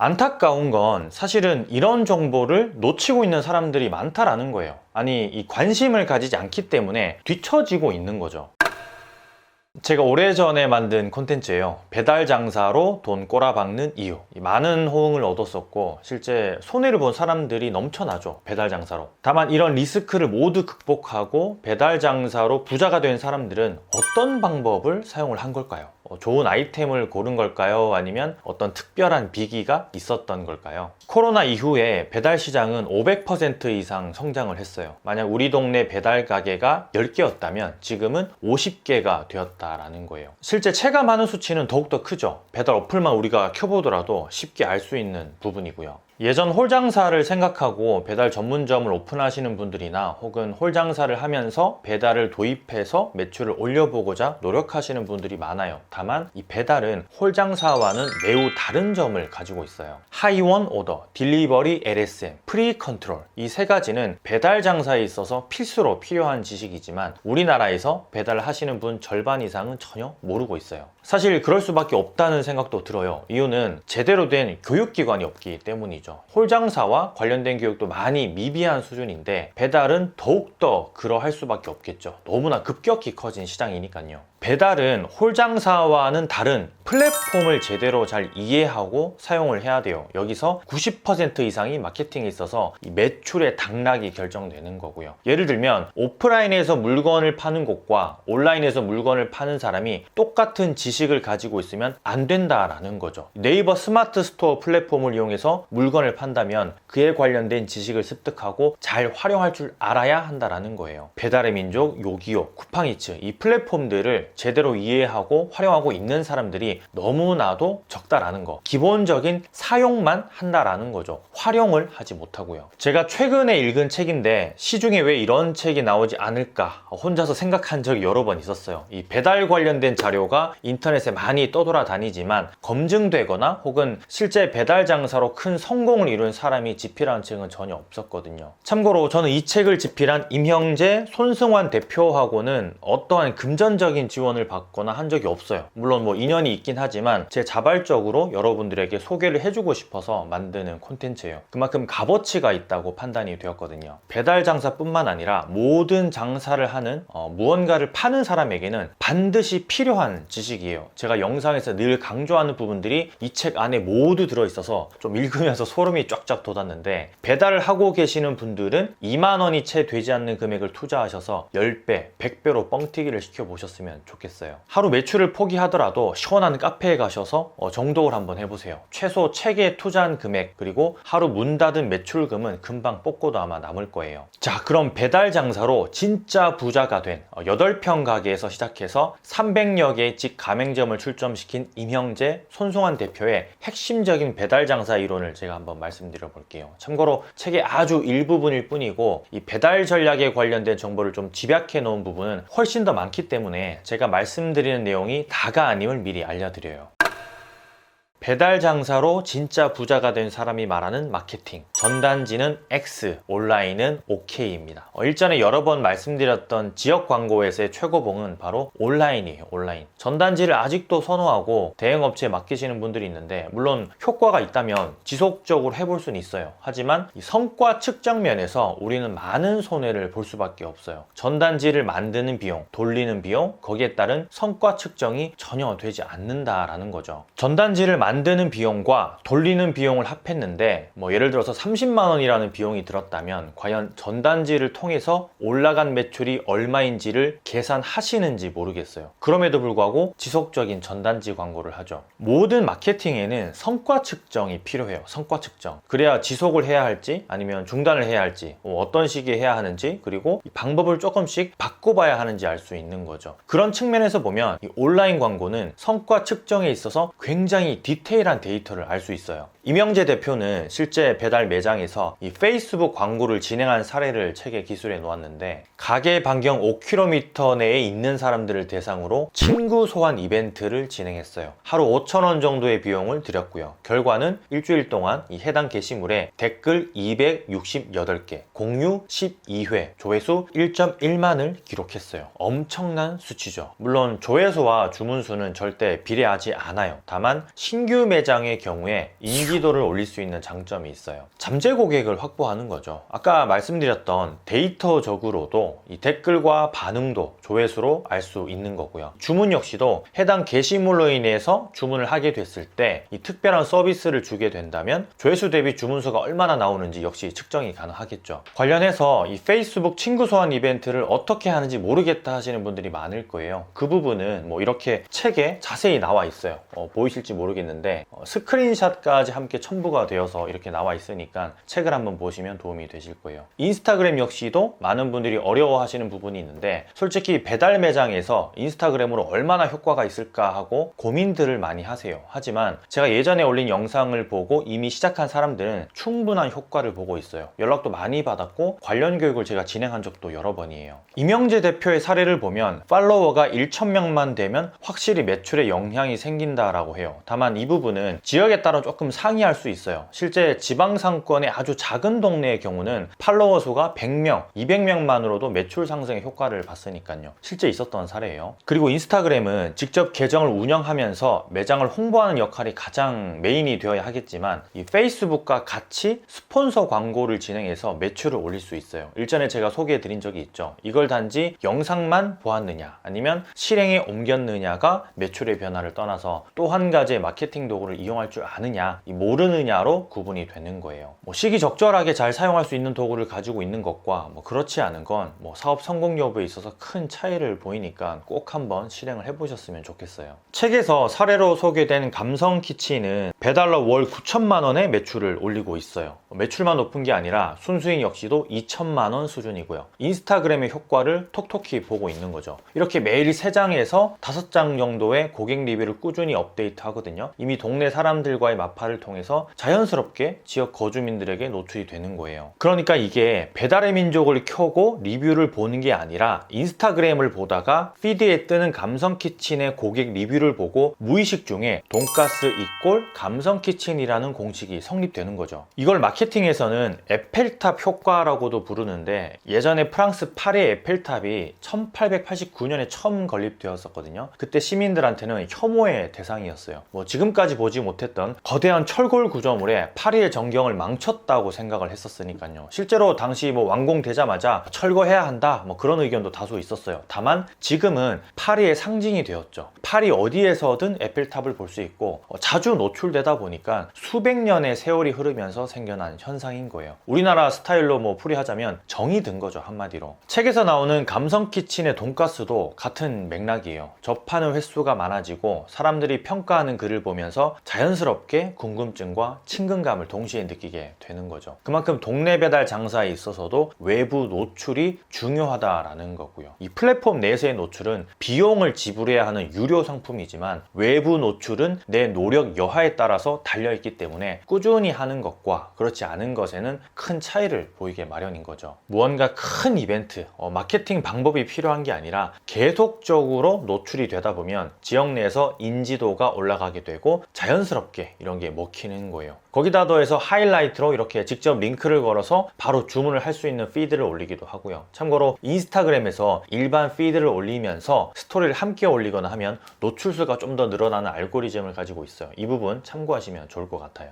안타까운 건 사실은 이런 정보를 놓치고 있는 사람들이 많다라는 거예요. 아니, 이 관심을 가지지 않기 때문에 뒤처지고 있는 거죠. 제가 오래전에 만든 콘텐츠예요. 배달 장사로 돈 꼬라박는 이유. 많은 호응을 얻었었고 실제 손해를 본 사람들이 넘쳐나죠. 배달 장사로. 다만 이런 리스크를 모두 극복하고 배달 장사로 부자가 된 사람들은 어떤 방법을 사용을 한 걸까요? 좋은 아이템을 고른 걸까요? 아니면 어떤 특별한 비기가 있었던 걸까요? 코로나 이후에 배달 시장은 500% 이상 성장을 했어요. 만약 우리 동네 배달 가게가 10개였다면 지금은 50개가 되었다라는 거예요. 실제 체감하는 수치는 더욱더 크죠. 배달 어플만 우리가 켜보더라도 쉽게 알 수 있는 부분이고요. 예전 홀장사를 생각하고 배달 전문점을 오픈하시는 분들이나 혹은 홀장사를 하면서 배달을 도입해서 매출을 올려보고자 노력하시는 분들이 많아요. 다만 이 배달은 홀장사와는 매우 다른 점을 가지고 있어요. 하이원 오더, 딜리버리 LSM, 프리 컨트롤, 이 세 가지는 배달 장사에 있어서 필수로 필요한 지식이지만 우리나라에서 배달을 하시는 분 절반 이상은 전혀 모르고 있어요. 사실 그럴 수밖에 없다는 생각도 들어요. 이유는 제대로 된 교육기관이 없기 때문이죠. 홀장사와 관련된 교육도 많이 미비한 수준인데 배달은 더욱더 그러할 수밖에 없겠죠. 너무나 급격히 커진 시장이니까요. 배달은 홀장사와는 다른 플랫폼을 제대로 잘 이해하고 사용을 해야 돼요. 여기서 90% 이상이 마케팅에 있어서 이 매출의 당락이 결정되는 거고요. 예를 들면 오프라인에서 물건을 파는 곳과 온라인에서 물건을 파는 사람이 똑같은 지식을 가지고 있으면 안 된다라는 거죠. 네이버 스마트 스토어 플랫폼을 이용해서 물건을 판다면 그에 관련된 지식을 습득하고 잘 활용할 줄 알아야 한다라는 거예요. 배달의 민족, 요기요, 쿠팡이츠 이 플랫폼들을 제대로 이해하고 활용하고 있는 사람들이 너무나도 적다라는 거. 기본적인 사용만 한다라는 거죠. 활용을 하지 못하고요. 제가 최근에 읽은 책인데 시중에 왜 이런 책이 나오지 않을까 혼자서 생각한 적이 여러 번 있었어요. 이 배달 관련된 자료가 인터넷에 많이 떠돌아다니지만 검증되거나 혹은 실제 배달 장사로 큰 성공을 이룬 사람이 집필한 책은 전혀 없었거든요. 참고로 저는 이 책을 집필한 임형재, 손승환 대표하고는 어떠한 금전적인 지원을 받거나 한 적이 없어요. 물론 뭐 인연이 있긴 하지만 제 자발적으로 여러분들에게 소개를 해주고 싶어서 만드는 콘텐츠예요. 그만큼 값어치가 있다고 판단이 되었거든요. 배달 장사뿐만 아니라 모든 장사를 하는 무언가를 파는 사람에게는 반드시 필요한 지식이에요. 제가 영상에서 늘 강조하는 부분들이 이 책 안에 모두 들어있어서 좀 읽으면서 소름이 쫙쫙 돋았는데 배달을 하고 계시는 분들은 2만 원이 채 되지 않는 금액을 투자하셔서 10배, 100배로 뻥튀기를 시켜보셨으면 좋겠어요. 하루 매출을 포기하더라도 시원한 카페에 가셔서 정독을 한번 해보세요. 최소 책에 투자한 금액 그리고 하루 문 닫은 매출금은 금방 뽑고도 아마 남을 거예요. 자, 그럼 배달 장사로 진짜 부자가 된 8평 가게에서 시작해서 300여 개의 직 가맹점을 출점시킨 임형재, 손승환 대표의 핵심적인 배달 장사 이론을 제가 한번 말씀드려 볼게요. 참고로 책의 아주 일부분일 뿐이고 이 배달 전략에 관련된 정보를 좀 집약해 놓은 부분은 훨씬 더 많기 때문에 제가 말씀드리는 내용이 다가 아님을 미리 알려드려요. 배달 장사로 진짜 부자가 된 사람이 말하는 마케팅. 전단지는 X, 온라인은 OK입니다. 일전에 여러 번 말씀드렸던 지역 광고에서의 최고봉은 바로 온라인이에요. 온라인. 전단지를 아직도 선호하고 대행업체에 맡기시는 분들이 있는데 물론 효과가 있다면 지속적으로 해볼 수는 있어요. 하지만 이 성과 측정 면에서 우리는 많은 손해를 볼 수밖에 없어요. 전단지를 만드는 비용, 돌리는 비용, 거기에 따른 성과 측정이 전혀 되지 않는다라는 거죠. 전단지를 만드는 비용과 돌리는 비용을 합했는데 예를 들어서 30만 원이라는 비용이 들었다면 과연 전단지를 통해서 올라간 매출이 얼마인지를 계산하시는지 모르겠어요. 그럼에도 불구하고 지속적인 전단지 광고를 하죠. 모든 마케팅에는 성과 측정이 필요해요. 성과 측정. 그래야 지속을 해야 할지 아니면 중단을 해야 할지 어떤 시기에 해야 하는지 그리고 이 방법을 조금씩 바꿔봐야 하는지 알 수 있는 거죠. 그런 측면에서 보면 이 온라인 광고는 성과 측정에 있어서 굉장히 디테일한 데이터를 알 수 있어요. 임형재 대표는 실제 배달 매장에서 이 페이스북 광고를 진행한 사례를 책에 기술해 놓았는데 가게 반경 5km 내에 있는 사람들을 대상으로 친구 소환 이벤트를 진행했어요. 하루 5,000원 정도의 비용을 들였고요. 결과는 일주일 동안 이 해당 게시물에 댓글 268개, 공유 12회, 조회수 1.1만을 기록했어요. 엄청난 수치죠. 물론 조회수와 주문수는 절대 비례하지 않아요. 다만 신규 신규 매장의 경우에 인지도를 올릴 수 있는 장점이 있어요. 잠재 고객을 확보하는 거죠. 아까 말씀드렸던 데이터적으로도 이 댓글과 반응도, 조회수로 알 수 있는 거고요. 주문 역시도 해당 게시물로 인해서 주문을 하게 됐을 때 이 특별한 서비스를 주게 된다면 조회수 대비 주문수가 얼마나 나오는지 역시 측정이 가능하겠죠. 관련해서 이 페이스북 친구 소환 이벤트를 어떻게 하는지 모르겠다 하시는 분들이 많을 거예요. 그 부분은 뭐 이렇게 책에 자세히 나와 있어요. 보이실지 모르겠는데 스크린샷까지 함께 첨부가 되어서 이렇게 나와 있으니까 책을 한번 보시면 도움이 되실 거예요. 인스타그램 역시도 많은 분들이 어려워하시는 부분이 있는데 솔직히 배달 매장에서 인스타그램으로 얼마나 효과가 있을까 하고 고민들을 많이 하세요. 하지만 제가 예전에 올린 영상을 보고 이미 시작한 사람들은 충분한 효과를 보고 있어요. 연락도 많이 받았고 관련 교육을 제가 진행한 적도 여러 번이에요. 이명재 대표의 사례를 보면 팔로워가 1,000명만 되면 확실히 매출에 영향이 생긴다라고 해요. 다만 이 부분은 지역에 따라 조금 상이할 수 있어요. 실제 지방상권의 아주 작은 동네의 경우는 팔로워 수가 100명, 200명만으로도 매출 상승의 효과를 봤으니까요. 실제 있었던 사례예요. 그리고 인스타그램은 직접 계정을 운영하면서 매장을 홍보하는 역할이 가장 메인이 되어야 하겠지만 이 페이스북과 같이 스폰서 광고를 진행해서 매출을 올릴 수 있어요. 일전에 제가 소개해 드린 적이 있죠. 이걸 단지 영상만 보았느냐 아니면 실행에 옮겼느냐가 매출의 변화를 떠나서 또 한 가지의 마케팅 도구를 이용할 줄 아느냐 모르느냐로 구분이 되는 거예요. 시기적절하게 잘 사용할 수 있는 도구를 가지고 있는 것과 그렇지 않은 건 사업 성공 여부에 있어서 큰 차이를 보이니까 꼭 한번 실행을 해보셨으면 좋겠어요. 책에서 사례로 소개된 감성키친은 배달러 월 9천만 원의 매출을 올리고 있어요. 매출만 높은 게 아니라 순수익 역시도 2천만 원 수준이고요. 인스타그램의 효과를 톡톡히 보고 있는 거죠. 이렇게 매일 3장에서 5장 정도의 고객 리뷰를 꾸준히 업데이트 하거든요. 이미 동네 사람들과의 마파를 통해서 자연스럽게 지역 거주민들에게 노출이 되는 거예요. 그러니까 이게 배달의 민족을 켜고 리뷰를 보는 게 아니라 인스타그램을 보다가 피드에 뜨는 감성키친의 고객 리뷰를 보고 무의식 중에 돈가스 이꼴 감성키친이라는 공식이 성립되는 거죠. 이걸 마케팅에서는 에펠탑 효과라고도 부르는데 예전에 프랑스 파리의 에펠탑이 1889년에 처음 건립되었었거든요. 그때 시민들한테는 혐오의 대상이었어요. 지금까지 보지 못했던 거대한 철골 구조물에 파리의 전경을 망쳤다고 생각을 했었으니까요. 실제로 당시 완공되자마자 철거해야 한다 그런 의견도 다소 있었어요. 다만 지금은 파리의 상징이 되었죠. 파리 어디에서든 에펠탑을 볼 수 있고 자주 노출되다 보니까 수백 년의 세월이 흐르면서 생겨난 현상인 거예요. 우리나라 스타일로 풀이하자면 정이 든 거죠, 한마디로. 책에서 나오는 감성키친의 돈가스도 같은 맥락이에요. 접하는 횟수가 많아지고 사람들이 평가하는 글을 보면서 자연스럽게 궁금증과 친근감을 동시에 느끼게 되는 거죠. 그만큼 동네 배달 장사에 있어서도 외부 노출이 중요하다라는 거고요. 이 플랫폼 내에서의 노출은 비용을 지불해야 하는 유료 상품이지만 외부 노출은 내 노력 여하에 따라서 달려있기 때문에 꾸준히 하는 것과 그렇지 않은 것에는 큰 차이를 보이게 마련인 거죠. 무언가 큰 이벤트, 마케팅 방법이 필요한 게 아니라 계속적으로 노출이 되다 보면 지역 내에서 인지도가 올라가게 되고 자연스럽게 이런 게 먹히는 거예요. 거기다 더해서 하이라이트로 이렇게 직접 링크를 걸어서 바로 주문을 할 수 있는 피드를 올리기도 하고요. 참고로 인스타그램에서 일반 피드를 올리면서 스토리를 함께 올리거나 하면 노출수가 좀 더 늘어나는 알고리즘을 가지고 있어요. 이 부분 참고하시면 좋을 것 같아요.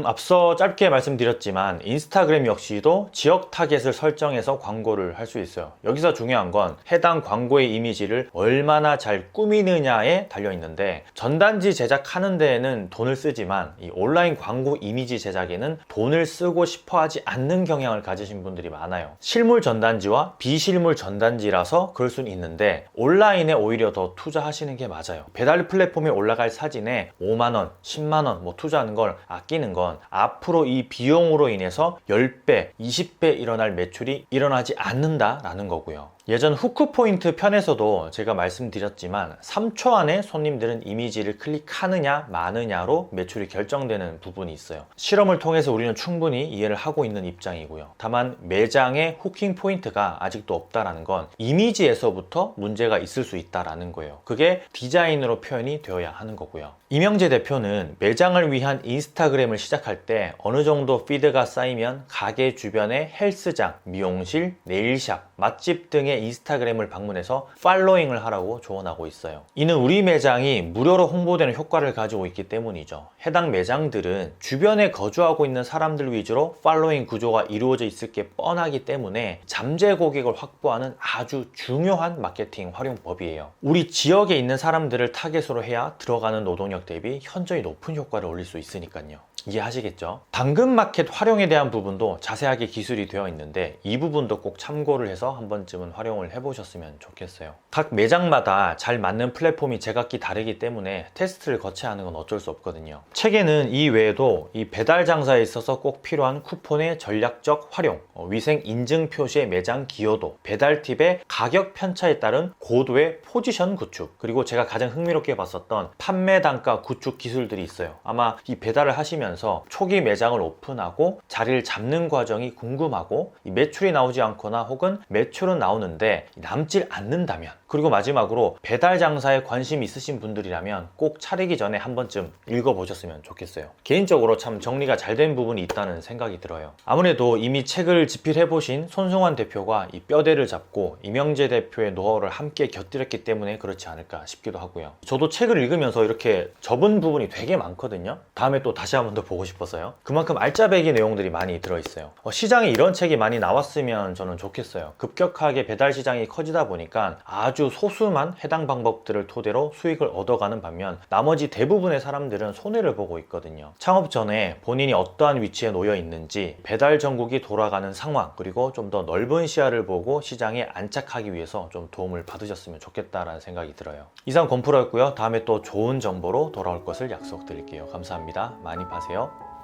앞서 짧게 말씀드렸지만 인스타그램 역시도 지역 타겟을 설정해서 광고를 할 수 있어요. 여기서 중요한 건 해당 광고의 이미지를 얼마나 잘 꾸미느냐에 달려 있는데 전단지 제작하는 데에는 돈을 쓰지만 이 온라인 광고 이미지 제작에는 돈을 쓰고 싶어 하지 않는 경향을 가지신 분들이 많아요. 실물 전단지와 비실물 전단지라서 그럴 수는 있는데 온라인에 오히려 더 투자하시는 게 맞아요. 배달 플랫폼에 올라갈 사진에 5만원, 10만원 투자하는 걸 아끼는 건 앞으로 이 비용으로 인해서 10배, 20배 일어날 매출이 일어나지 않는다라는 거고요. 예전 후크포인트 편에서도 제가 말씀드렸지만 3초 안에 손님들은 이미지를 클릭하느냐 마느냐로 매출이 결정되는 부분이 있어요. 실험을 통해서 우리는 충분히 이해를 하고 있는 입장이고요. 다만 매장의 후킹 포인트가 아직도 없다라는 건 이미지에서부터 문제가 있을 수 있다라는 거예요. 그게 디자인으로 표현이 되어야 하는 거고요. 이명재 대표는 매장을 위한 인스타그램을 시작할 때 어느 정도 피드가 쌓이면 가게 주변에 헬스장, 미용실, 네일샵 맛집 등의 인스타그램을 방문해서 팔로잉을 하라고 조언하고 있어요. 이는 우리 매장이 무료로 홍보되는 효과를 가지고 있기 때문이죠. 해당 매장들은 주변에 거주하고 있는 사람들 위주로 팔로잉 구조가 이루어져 있을 게 뻔하기 때문에 잠재 고객을 확보하는 아주 중요한 마케팅 활용법이에요. 우리 지역에 있는 사람들을 타겟으로 해야 들어가는 노동력 대비 현저히 높은 효과를 올릴 수 있으니까요. 이해하시겠죠? 당근마켓 활용에 대한 부분도 자세하게 기술이 되어 있는데 이 부분도 꼭 참고를 해서 한 번쯤은 활용을 해보셨으면 좋겠어요. 각 매장마다 잘 맞는 플랫폼이 제각기 다르기 때문에 테스트를 거쳐야 하는 건 어쩔 수 없거든요. 책에는 이 외에도 이 배달 장사에 있어서 꼭 필요한 쿠폰의 전략적 활용, 위생 인증 표시의 매장 기여도, 배달 팁의 가격 편차에 따른 고도의 포지션 구축, 그리고 제가 가장 흥미롭게 봤었던 판매 단가 구축 기술들이 있어요. 아마 이 배달을 하시면서 초기 매장을 오픈하고 자리를 잡는 과정이 궁금하고 매출이 나오지 않거나 혹은 매출은 나오는데 남질 않는다면, 그리고 마지막으로 배달 장사에 관심 있으신 분들이라면 꼭 차리기 전에 한 번쯤 읽어보셨으면 좋겠어요. 개인적으로 참 정리가 잘 된 부분이 있다는 생각이 들어요. 아무래도 이미 책을 집필해보신 손승환 대표가 이 뼈대를 잡고 이명재 대표의 노하우를 함께 곁들였기 때문에 그렇지 않을까 싶기도 하고요. 저도 책을 읽으면서 이렇게 접은 부분이 되게 많거든요. 다음에 또 다시 한 번 더 보고 싶어서요. 그만큼 알짜배기 내용들이 많이 들어있어요. 시장에 이런 책이 많이 나왔으면 저는 좋겠어요. 급격하게 배달 시장이 커지다 보니까 아주 소수만 해당 방법들을 토대로 수익을 얻어가는 반면 나머지 대부분의 사람들은 손해를 보고 있거든요. 창업 전에 본인이 어떠한 위치에 놓여 있는지, 배달 전국이 돌아가는 상황, 그리고 좀 더 넓은 시야를 보고 시장에 안착하기 위해서 좀 도움을 받으셨으면 좋겠다라는 생각이 들어요. 이상 권프로였고요. 다음에 또 좋은 정보로 돌아올 것을 약속드릴게요. 감사합니다. 많이 파세요.